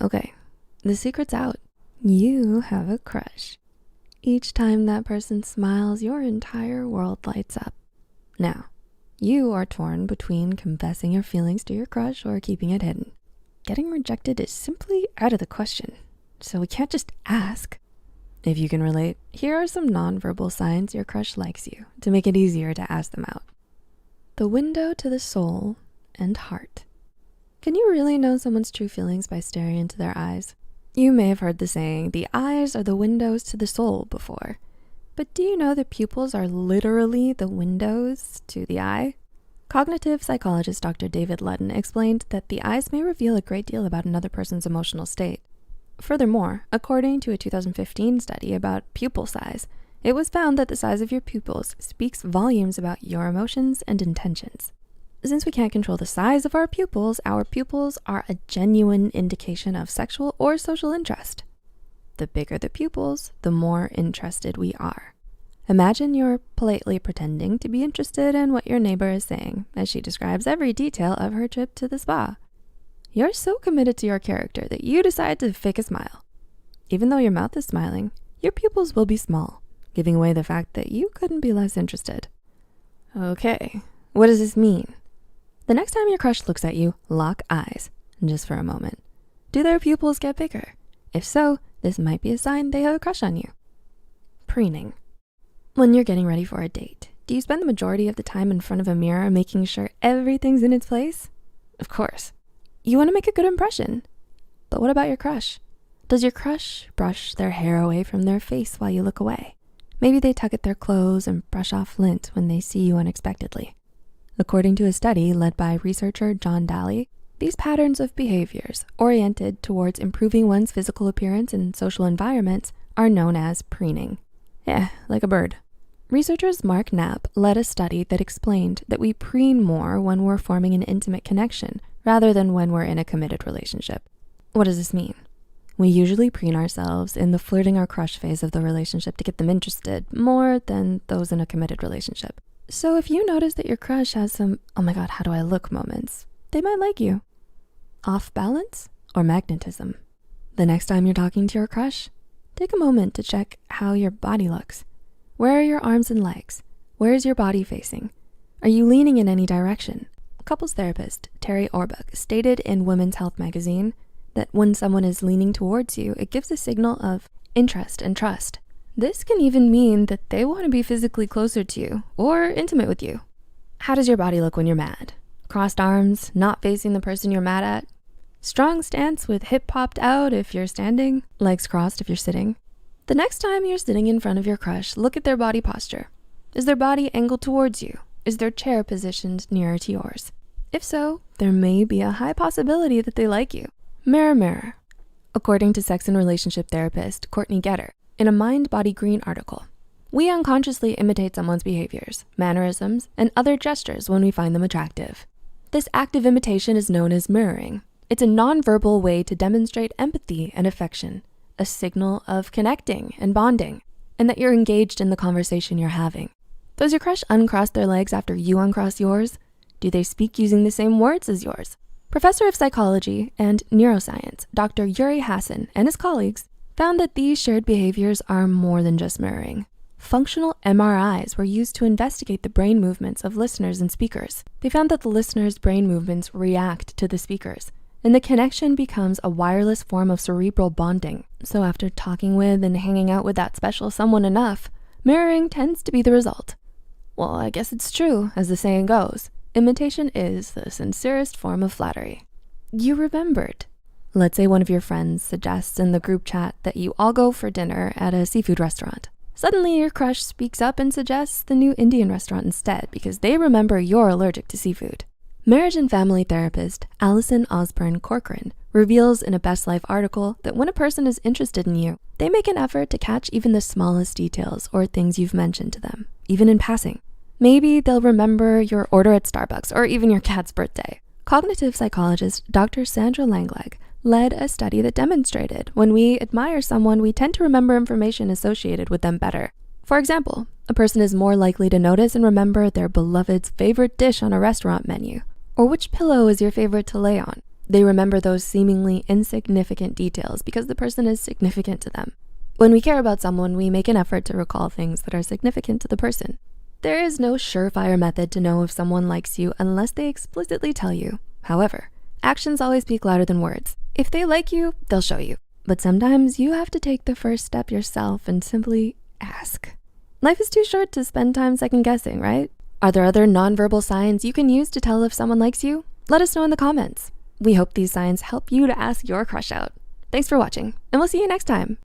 Okay, the secret's out. You have a crush. Each time that person smiles, your entire world lights up. Now, you are torn between confessing your feelings to your crush or keeping it hidden. Getting rejected is simply out of the question, so we can't just ask. If you can relate, here are some nonverbal signs your crush likes you to make it easier to ask them out. The window to the soul and heart. Can you really know someone's true feelings by staring into their eyes? You may have heard the saying, the eyes are the windows to the soul before. But do you know the pupils are literally the windows to the eye? Cognitive psychologist Dr. David Ludden explained that the eyes may reveal a great deal about another person's emotional state. Furthermore, according to a 2015 study about pupil size, it was found that the size of your pupils speaks volumes about your emotions and intentions. Since we can't control the size of our pupils are a genuine indication of sexual or social interest. The bigger the pupils, the more interested we are. Imagine you're politely pretending to be interested in what your neighbor is saying as she describes every detail of her trip to the spa. You're so committed to your character that you decide to fake a smile. Even though your mouth is smiling, your pupils will be small, giving away the fact that you couldn't be less interested. Okay, what does this mean? The next time your crush looks at you, lock eyes, just for a moment. Do their pupils get bigger? If so, this might be a sign they have a crush on you. Preening. When you're getting ready for a date, do you spend the majority of the time in front of a mirror making sure everything's in its place? Of course. You want to make a good impression. But what about your crush? Does your crush brush their hair away from their face while you look away? Maybe they tug at their clothes and brush off lint when they see you unexpectedly. According to a study led by researcher John Daly, these patterns of behaviors oriented towards improving one's physical appearance in social environments are known as preening. Yeah, like a bird. Researchers Mark Knapp led a study that explained that we preen more when we're forming an intimate connection rather than when we're in a committed relationship. What does this mean? We usually preen ourselves in the flirting or crush phase of the relationship to get them interested more than those in a committed relationship. So if you notice that your crush has some, oh my God, how do I look moments, they might like you. Off balance or magnetism? The next time you're talking to your crush, take a moment to check how your body looks. Where are your arms and legs? Where is your body facing? Are you leaning in any direction? Couples therapist Terry Orbuck stated in Women's Health magazine that when someone is leaning towards you, it gives a signal of interest and trust. This can even mean that they want to be physically closer to you or intimate with you. How does your body look when you're mad? Crossed arms, not facing the person you're mad at? Strong stance with hip popped out if you're standing, legs crossed if you're sitting? The next time you're sitting in front of your crush, look at their body posture. Is their body angled towards you? Is their chair positioned nearer to yours? If so, there may be a high possibility that they like you. Mirror, mirror. According to sex and relationship therapist Courtney Getter, in a Mind Body Green article, we unconsciously imitate someone's behaviors, mannerisms, and other gestures when we find them attractive. This active imitation is known as mirroring. It's a nonverbal way to demonstrate empathy and affection, a signal of connecting and bonding, and that you're engaged in the conversation you're having. Does your crush uncross their legs after you uncross yours? Do they speak using the same words as yours? Professor of psychology and neuroscience, Dr. Yuri Hassan and his colleagues found that these shared behaviors are more than just mirroring. Functional MRIs were used to investigate the brain movements of listeners and speakers. They found that the listeners' brain movements react to the speakers, and the connection becomes a wireless form of cerebral bonding. So after talking with and hanging out with that special someone enough, mirroring tends to be the result. Well, I guess it's true, as the saying goes. Imitation is the sincerest form of flattery. You remembered. Let's say one of your friends suggests in the group chat that you all go for dinner at a seafood restaurant. Suddenly your crush speaks up and suggests the new Indian restaurant instead because they remember you're allergic to seafood. Marriage and family therapist Allison Osborne Corcoran reveals in a Best Life article that when a person is interested in you, they make an effort to catch even the smallest details or things you've mentioned to them, even in passing. Maybe they'll remember your order at Starbucks or even your cat's birthday. Cognitive psychologist Dr. Sandra Langleg led a study that demonstrated when we admire someone, we tend to remember information associated with them better. For example, a person is more likely to notice and remember their beloved's favorite dish on a restaurant menu, or which pillow is your favorite to lay on. They remember those seemingly insignificant details because the person is significant to them. When we care about someone, we make an effort to recall things that are significant to the person. There is no surefire method to know if someone likes you unless they explicitly tell you. However, actions always speak louder than words. If they like you, they'll show you. But sometimes you have to take the first step yourself and simply ask. Life is too short to spend time second guessing, right? Are there other nonverbal signs you can use to tell if someone likes you? Let us know in the comments. We hope these signs help you to ask your crush out. Thanks for watching, and we'll see you next time.